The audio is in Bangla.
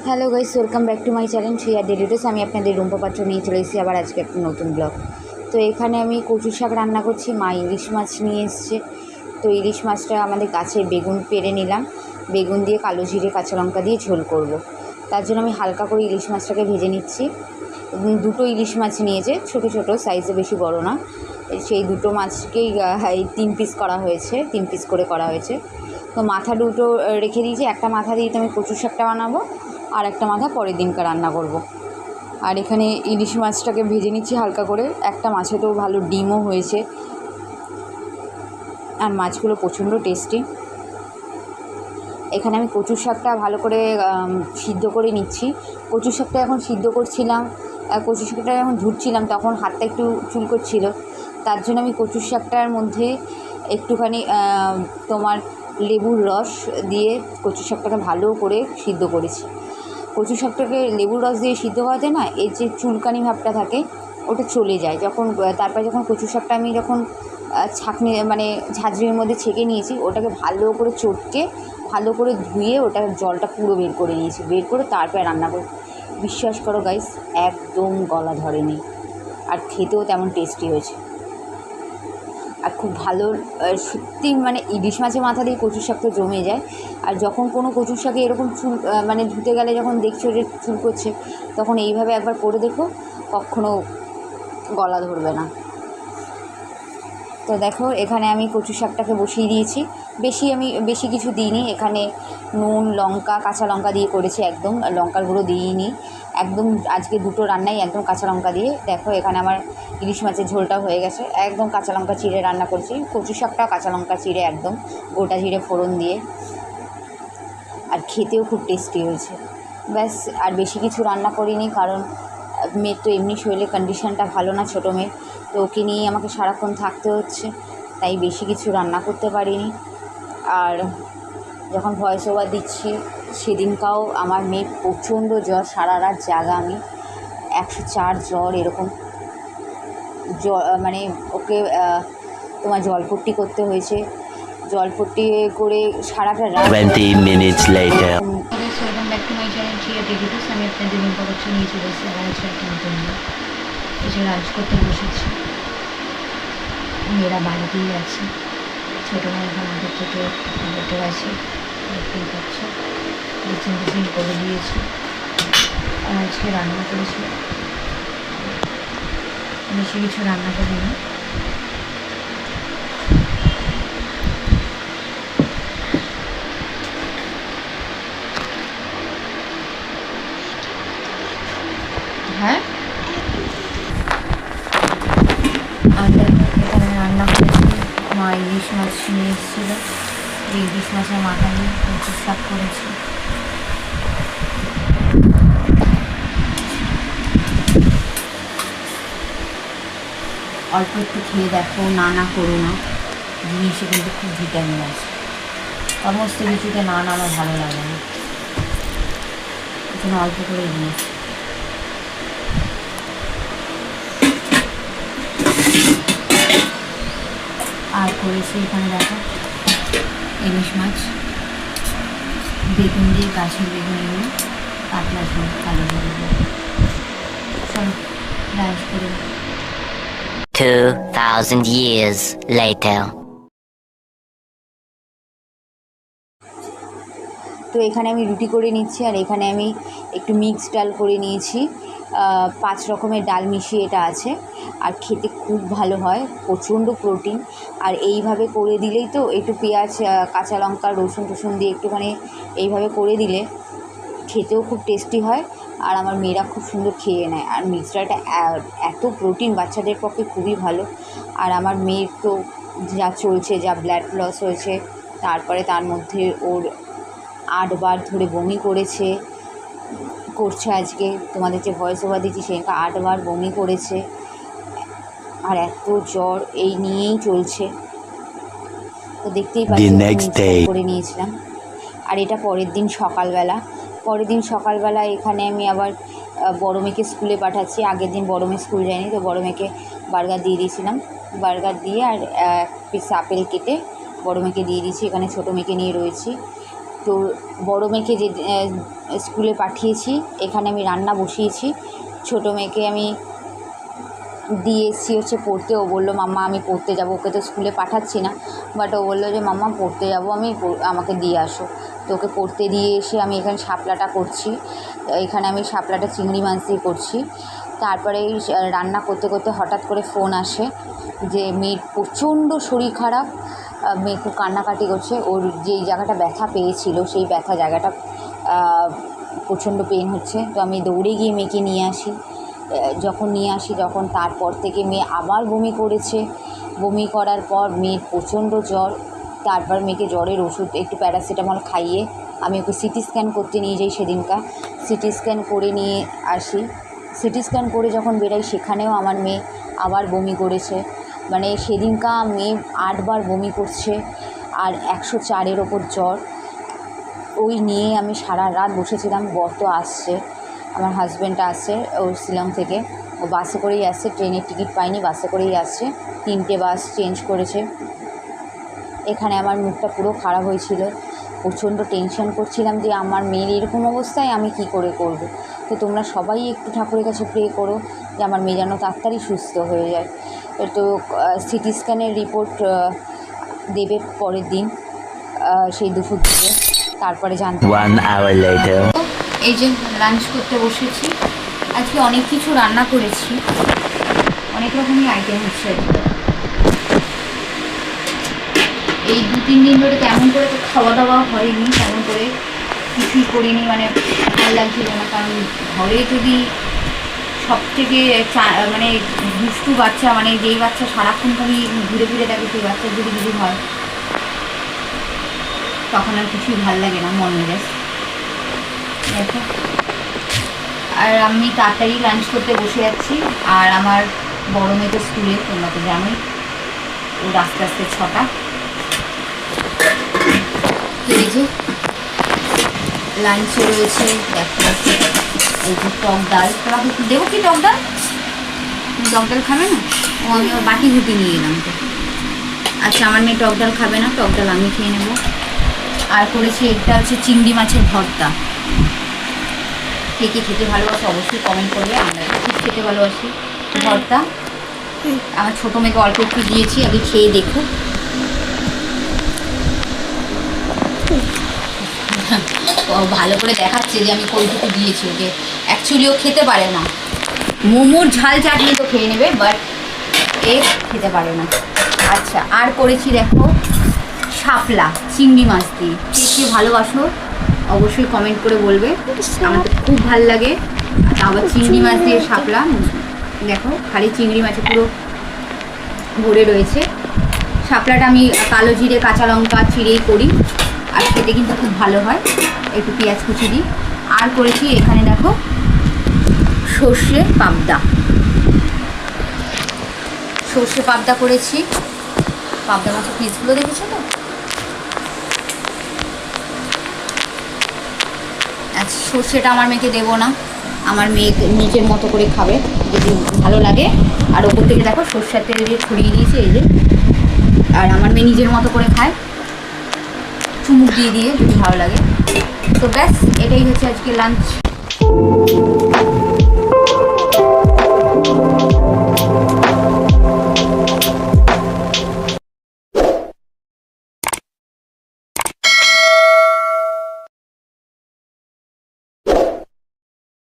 Hello guys, welcome back to my channel Shreya daily details. আমি আপনাদের রুম্পা পাত্র নিয়ে চলে এসেছি আবার আজকে একটা নতুন ব্লগ। তো এখানে আমি কচু শাক রান্না করছি। মা ইলিশ মাছ নিয়ে এসছে। তো ইলিশ মাছটা আমাদের গাছের বেগুন পেড়ে নিলাম। বেগুন দিয়ে কালো জিরে কাঁচা লঙ্কা দিয়ে ঝোল করব। তার জন্য আমি হালকা করে ইলিশ মাছটাকে ভেজে নিচ্ছি। দুটো ইলিশ মাছ নিয়েছে, ছোট ছোট সাইজে, বেশি বড় না। সেই দুটো মাছকেই 3 পিস করা হয়েছে, 3 পিস করে করা হয়েছে। তো মাথা দুটো রেখে দিয়েছি। একটা মাথা দিয়ে তো আমি কচু শাকটা বানাবো, আর একটা মাথা পরের দিনকে রান্না করব। আর এখানে ইলিশ মাছটাকে ভেজে নিচ্ছি হালকা করে। একটা মাছে তো ভালো ডিমও হয়েছে, আর মাছগুলো প্রচণ্ড টেস্টি। এখানে আমি কচু শাকটা ভালো করে সিদ্ধ করে নিচ্ছি। কচু শাকটা এখন সিদ্ধ করছিলাম, কচু শাকটা যখন ধুচ্ছিলাম তখন হাতটা একটু চুলকোচ্ছিল। তার জন্য আমি কচু শাকটার মধ্যে একটুখানি তোমার লেবুর রস দিয়ে কচু শাকটাকে ভালো করে সিদ্ধ করেছি। কচু শাকটাকে লেবুর রস দিয়ে সিদ্ধ করাতে না, এর যে চুলকানি ভাবটা থাকে ওটা চলে যায়। তারপরে যখন কচু শাকটা আমি যখন ছাঁকনি মানে ঝাঁঝরির মধ্যে ছেঁকে নিয়েছি, ওটাকে ভালো করে চটকে ভালো করে ধুয়ে ওটার জলটা পুরো বের করে নিয়েছি। বের করে তারপরে রান্না করে, বিশ্বাস করো গাইস, একদম গলা ধরেনি, আর খেতেও তেমন টেস্টি হয়েছে। আর খুব ভালো, সত্যি মানে ইলিশ মাছের মাথা দিয়ে কচু শাক তো জমে যায়। আর যখন কোনো কচু শাকে এরকম চুল মানে ধুতে গেলে যখন দেখছো যে চুল করছে, তখন এইভাবে একবার করে দেখো, কখনো গলা ধরবে না। তো দেখো, এখানে আমি কচু শাকটাকে বসিয়ে দিয়েছি। বেশি কিছু দিইনি। এখানে নুন, লঙ্কা, কাঁচা লঙ্কা দিয়ে করেছি, একদম লঙ্কার গুঁড়ো দিইনি। একদম আজকে দুটো রান্নাই একদম কাঁচা লঙ্কা দিয়ে। দেখো এখানে আমার ইলিশ মাছের ঝোলটা হয়ে গেছে। একদম কাঁচা লঙ্কা চিড়ে রান্না করছি। কচু শাকটাও কাঁচা লঙ্কা চিড়ে, একদম গোটা জিরে ফোড়ন দিয়ে, আর খেতেও খুব টেস্টি হয়েছে। ব্যাস, আর বেশি কিছু রান্না করিনি, কারণ মেয়ের তো এমনি শরীরের কন্ডিশনটা ভালো না, ছোটো মেয়ে, তো ওকে নিয়েই আমাকে সারাক্ষণ থাকতে হচ্ছে, তাই বেশি কিছু রান্না করতে পারিনি। আর যখন ভয়েস ওভার দিচ্ছি সেদিনকাও আমার মেয়ে প্রচণ্ড জ্বর, সারা রাত জাগা আমি, 104 জ্বর এরকম মানে ওকে তোমার জলপট্টি করতে হয়েছে। জলপট্টি করে সারাটা রাত। 20 minutes later. Welcome back to my channel Shreya daily details. আমি আপনাদের রুম্পা পাত্র নিয়ে চলে এসেছি আবার আজকে একটা নতুন ব্লগ। এসে লাঞ্চ করতে বসেছি। মেয়েরা বাড়িতেই আছে। ছোটো মেয়ে এখন আগের থেকে বসে আছে, দেখতেই পাচ্ছে। কিচেন টিচেন করে দিয়েছি। আর আজকে রান্না করেছি, বেশি কিছু রান্না করিনি। হ্যাঁ, আর এখানে রান্না করেছি। মা ইলিশ মাছ নিয়ে এসেছিলো, এই ইলিশ মাছের মাথা দিয়ে কচু শাক করেছি। অল্প একটু খেয়ে দেখো, না করো না, জিনিসে কিন্তু খুব ভিটামিন আছে। সমস্ত কিছুতে না আমার ভালো লাগে না, এখানে অল্প করে দিয়েছি। আর করেছি এখানে দেখো ইলিশ মাছ, বেগুন দিয়ে, গাছের বেগুন, এগুলো পাতলা ঝোল, কালো ঝোল। চলো লাঞ্চ করে। 2000 years later. তো এখানে আমি রুটি করে নিচ্ছি, আর এখানে আমি একটু মিক্স ডাল করে নিয়েছি। 5 রকমের ডাল মিশিয়ে এটা আছে, আর খেতে খুব ভালো হয়, প্রচণ্ড প্রোটিন। আর এইভাবে করে দিলেই তো, একটু পেঁয়াজ, কাঁচা লঙ্কা, রসুন টসুন দিয়ে একটুখানি এইভাবে করে দিলে খেতেও খুব টেস্টি হয়, আর আমার মেয়েরা খুব সুন্দর খেয়ে নেয়। আর মিক্স ডালটা এত প্রোটিন, বাচ্চাদের পক্ষে খুবই ভালো। আর আমার মেয়ের তো যা চলছে, যা ব্লাড লস হয়েছে, তারপরে তার মধ্যে ওর 8 বার ধরে বমি করছে। আজকে তোমাদের যে ভয়েস ওভার দিচ্ছি সেখানে 8 বার বমি করেছে, আর এত জ্বর, এই নিয়েই চলছে। তো দেখতেই পাচ্ছি করে নিয়েছিলাম। আর এটা পরের দিন সকালবেলা এখানে আমি আবার বড় মেয়েকে স্কুলে পাঠাচ্ছি। আগের দিন বড় মেয়ে স্কুল যায়নি, তো বড় মেয়েকে বার্গার দিয়ে দিয়েছিলাম। বার্গার দিয়ে আর 1 পিস আপেল কেটে বড় মেয়েকে দিয়ে দিয়েছি। এখানে ছোটো মেয়েকে নিয়ে রয়েছি। তো বড় মেয়েকে যে স্কুলে পাঠিয়েছি, এখানে আমি রান্না বসিয়েছি। ছোটো মেয়েকে আমি দিয়ে এসেছি হচ্ছে পড়তে। ও বললো মাম্মা আমি পড়তে যাবো, ওকে তো স্কুলে পাঠাচ্ছি না, বাট ও বললো যে মাম্মা পড়তে যাবো আমি, আমাকে দিয়ে আসো। তো ওকে পড়তে দিয়ে এসে আমি এখানে শাপলাটা করছি। এখানে আমি শাপলাটা চিংড়ি মাছ দিয়ে করছি। তারপরে রান্না করতে করতে হঠাৎ করে ফোন আসে যে মেয়ের প্রচণ্ড শরীর খারাপ, মেয়ে খুব কান্নাকাটি করছে, ওর যেই জায়গাটা ব্যথা পেয়েছিল সেই ব্যথা জায়গাটা প্রচণ্ড পেন হচ্ছে। তো আমি দৌড়ে গিয়ে মেয়েকে নিয়ে আসি। যখন তারপর থেকে মেয়ে আবার বমি করেছে। বমি করার পর মেয়ের প্রচণ্ড জ্বর। তারপর মেয়েকে জ্বরের ওষুধ একটু প্যারাসিটামল খাইয়ে আমি ওকে সিটি স্ক্যান করতে নিয়ে যাই। সেদিনকার সিটি স্ক্যান করে নিয়ে আসি। সিটি স্ক্যান করে যখন বেরাই সেখানেও আমার মেয়ে আবার বমি করেছে। মানে সেদিনকা মেয়ে 8 বার বমি করছে আর 104-এর ওপর জ্বর। ওই নিয়ে আমি সারা রাত বসেছিলাম। বর তো আসছে, আমার হাজব্যান্ড আসছে, ও শিলং থেকে, ও বাসে করেই আসছে, ট্রেনের টিকিট পায়নি, বাসে করেই আসছে। 3টে বাস চেঞ্জ করেছে। এখানে আমার মুখটা পুরো খারাপ হয়েছিল, প্রচণ্ড টেনশন করছিলাম যে আমার মেয়ের এরকম অবস্থায় আমি কি করে করব। তো তোমরা সবাই একটু ঠাকুরের কাছে প্রে করো যে আমার মেয়ে যেন তাড়াতাড়ি সুস্থ হয়ে যায়। তো সিটি স্ক্যানের রিপোর্ট দেবে পরের দিন, সেই দুপুর থেকে, তারপরে জানতে। 1 hour later. এই যে লাঞ্চ করতে বসেছি। আজকে অনেক কিছু রান্না করেছি, অনেক রকমই আইটেম হচ্ছে। এই 2-3 দিন ধরে তেমন করে তো খাওয়া দাওয়া হয়নি, তেমন করে কিছুই করিনি, মানে ভালো লাগছিল না। কারণ ঘরে যদি সবথেকে মানে দুষ্টু বাচ্চা, মানে যেই বাচ্চা সারাক্ষণ খালি ঘুরে ফিরে থাকে, সেই বাচ্চা যদি কিছু হয় তখন আর কিছুই ভালো লাগে না, মন মেজাজ। দেখো, আর আমি তাড়াতাড়ি লাঞ্চ করতে বসে যাচ্ছি। আর আমার বড় মেয়ে তো স্কুলে, তোমরা তো জানোই, ওর আস্তে আস্তে 6টা। এই যে লাঞ্চে রয়েছে, দেখো এই যে টক ডাল। তোমাকে দেবো কি টক ডাল? তুমি টক ডাল খাবে না? ও আমি ওর বাটি ঘুটি নিয়ে এলাম তো। আচ্ছা, আমার মেয়ে টক ডাল খাবে না, টক ডাল আমি খেয়ে নেবো। আর করেছি একটা হচ্ছে চিংড়ি মাছের ভর্তা। কে কে খেতে ভালোবাসে অবশ্যই কমেন্ট করবে। আমরা খুব খেতে ভালোবাসি ভর্তা। আমার ছোটো মেয়েকে অল্প একটু দিয়েছি, আগে খেয়ে দেখো। ভালো করে দেখাচ্ছে যে আমি কতটুকু দিয়েছি ওকে। অ্যাকচুয়ালি ও খেতে পারে না, মোমোর ঝাল চাটনি তো খেয়ে নেবে, বাট এ খেতে পারে না। আচ্ছা, আর করেছি দেখো শাপলা চিংড়ি মাছ দিয়ে। কে কে ভালোবাসো অবশ্যই কমেন্ট করে বলবে। আমার তো খুব ভালো লাগে। আবার চিংড়ি মাছ দিয়ে শাপলা, দেখো খালি চিংড়ি মাছে পুরো ভরে রয়েছে। শাপলাটা আমি কালো জিরে কাঁচা লঙ্কা চিড়েই করি, আর খেতে কিন্তু খুব ভালো হয়, একটু পেঁয়াজ কুচি দিই। আর করেছি এখানে দেখো সর্ষে পাবদা, সর্ষে পাবদা করেছি। পাবদা মাছের পিসগুলো দেখেছো তো? আচ্ছা, সর্ষেটা আমার মেয়েকে দেবো না, আমার মেয়ে নিজের মতো করে খাবে যদি ভালো লাগে। আর ওপর থেকে দেখো সর্ষের তেল দিয়ে ছড়িয়ে দিয়েছি, এই যে। আর আমার মেয়ে নিজের মতো করে খায়, চুমুক দিয়ে দিয়ে, যদি ভালো লাগে। তো ব্যাস, এটাই হচ্ছে আজকে লাঞ্চ।